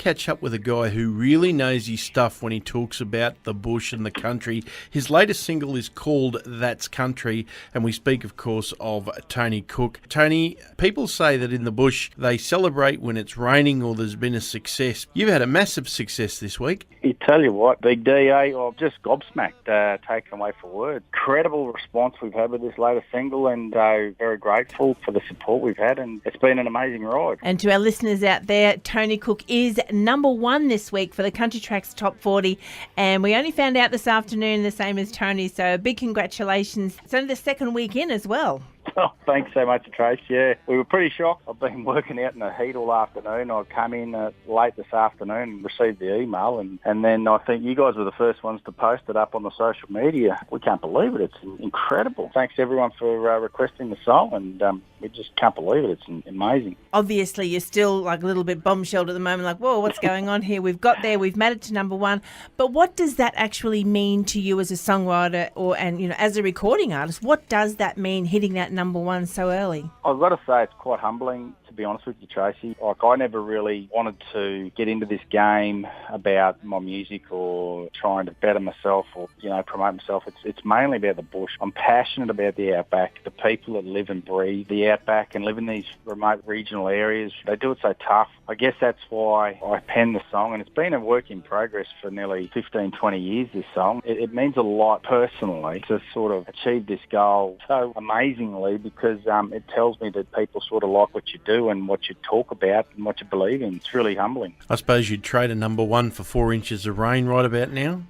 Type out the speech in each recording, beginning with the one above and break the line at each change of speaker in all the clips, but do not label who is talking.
catch up with a guy who really knows his stuff when he talks about the bush and the country. His latest single is called That's Country, and we speak, of course, of Tony Cook. Tony, people say that in the bush they celebrate when it's raining or there's been a success. You've had a massive success this week.
You tell you what, Big DA, I'm just gobsmacked, taken away for words. Incredible response we've had with this latest single, and very grateful for the support we've had, and it's been an amazing ride.
And to our listeners out there, Tony Cook is number one this week for the Country Tracks Top 40, and we only found out this afternoon, the same as Tony, so big congratulations. It's only the second week in as well.
Oh, thanks so much, Trace. Yeah, we were pretty shocked. I've been working out in the heat all afternoon. I come in late this afternoon and received the email, and then I think you guys were the first ones to post it up on the social media. We can't believe it. It's incredible. Thanks everyone for requesting the song, and we just can't believe it. It's amazing.
Obviously, you're still like a little bit bombshelled at the moment, like, whoa, what's going on here? We've got there, we've made it to number one. But what does that actually mean to you as a songwriter and as a recording artist? What does that mean, hitting that number one so early?
I've got to say it's quite humbling, to be honest with you, Tracy. Like, I never really wanted to get into this game about my music or trying to better myself or, promote myself. It's mainly about the bush. I'm passionate about the outback, the people that live and breathe the outback and live in these remote regional areas. They do it so tough. I guess that's why I penned the song, and it's been a work in progress for nearly 15, 20 years, this song. It means a lot personally to sort of achieve this goal so amazingly, because it tells me that people sort of like what you do and what you talk about and what you believe in. It's really humbling.
I suppose you'd trade a number one for 4 inches of rain right about now?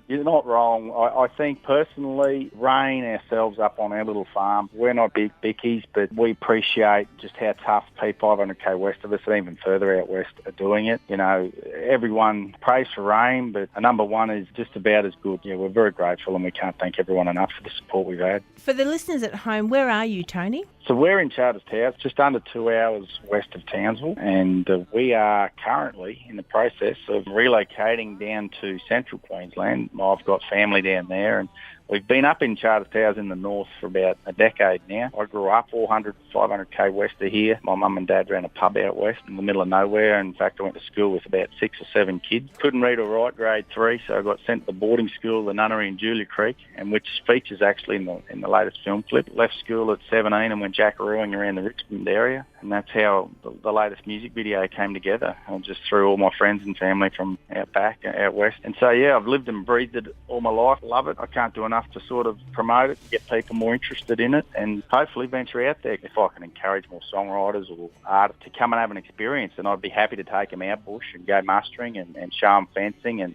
You're not wrong. I think personally, Rain, ourselves up on our little farm, we're not big bickies, but we appreciate just how tough people 500k west of us and even further out west are doing it. Everyone prays for Rain, but a number one is just about as good. Yeah, we're very grateful, and we can't thank everyone enough for the support we've had.
For the listeners at home, where are you, Tony?
So we're in Charters Towers, just under 2 hours west of Townsville, and we are currently in the process of relocating down to central Queensland. I've got family down there, and we've been up in Charters Towers in the north for about a decade now. I grew up 500k west of here. My mum and dad ran a pub out west in the middle of nowhere. In fact, I went to school with about 6 or 7 kids. Couldn't read or write, grade 3, so I got sent to the boarding school, the Nunnery in Julia Creek, and which features actually in the latest film clip. Left school at 17 and went jackarooing around the Richmond area, and that's how the latest music video came together. I just threw all my friends and family from out back, out west. And so, yeah, I've lived and breathed it all my life. Love it. I can't do enough to sort of promote it, get people more interested in it, and hopefully venture out there. If I can encourage more songwriters or artists to come and have an experience, then I'd be happy to take them out bush and go mustering and show them fencing and,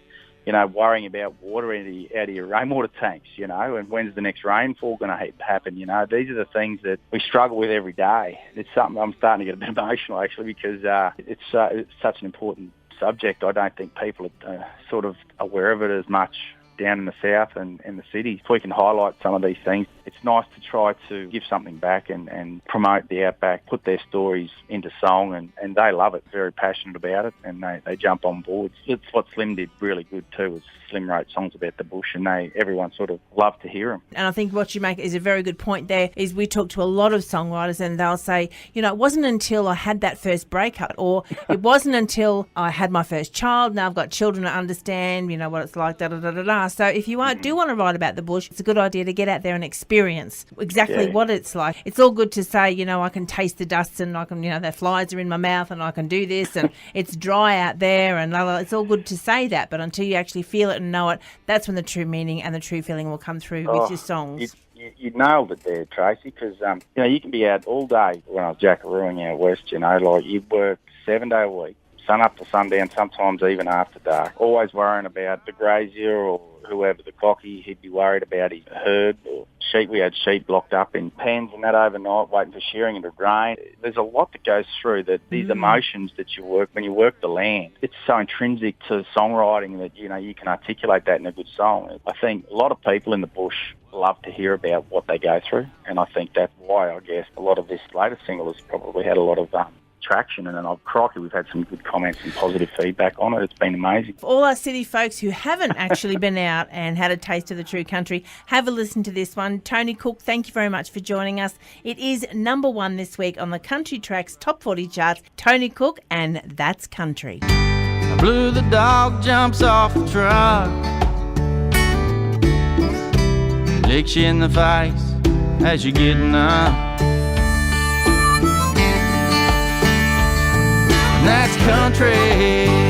worrying about water out of your rainwater tanks, and when's the next rainfall going to happen, These are the things that we struggle with every day. It's something I'm starting to get a bit emotional, actually, because it's such an important subject. I don't think people are sort of aware of it as much down in the south and in the cities. If we can highlight some of these things, it's nice to try to give something back and promote the outback, put their stories into song, and they love it, very passionate about it, and they jump on board. It's what Slim did really good too, is Slim wrote songs about the bush, and everyone sort of loved to hear them.
And I think what you make is a very good point there, is we talk to a lot of songwriters and they'll say, it wasn't until I had that first breakup, or it wasn't until I had my first child, now I've got children to understand, what it's like, da-da-da-da-da. So if you do want to write about the bush, it's a good idea to get out there and experience exactly what it's like. It's all good to say, I can taste the dust and I can, the flies are in my mouth and I can do this and it's dry out there and la, la. It's all good to say that, but until you actually feel it and know it, that's when the true meaning and the true feeling will come through with your songs.
You nailed it there, Tracy, because, you can be out all day. When I was jackarooing out west, like you work 7 day a week, sun up to sundown, sometimes even after dark, always worrying about the grazier or whoever, the cocky. He'd be worried about his herd or sheep. We had sheep locked up in pens and that overnight waiting for shearing into grain. There's a lot that goes through that. These emotions that you work when you work the land, it's so intrinsic to songwriting that you can articulate that in a good song. I think a lot of people in the bush love to hear about what they go through, and I think that's why I guess a lot of this latest single has probably had a lot of traction, and crikey, we've had some good comments and positive feedback on it. It's been amazing.
For all our city folks who haven't actually been out and had a taste of the true country, have a listen to this one. Tony Cook, thank you very much for joining us. It is number one this week on the Country Tracks Top 40 charts. Tony Cook, and That's Country.
Blue, the dog jumps off the truck, licks you in the face as you're getting up. And that's country.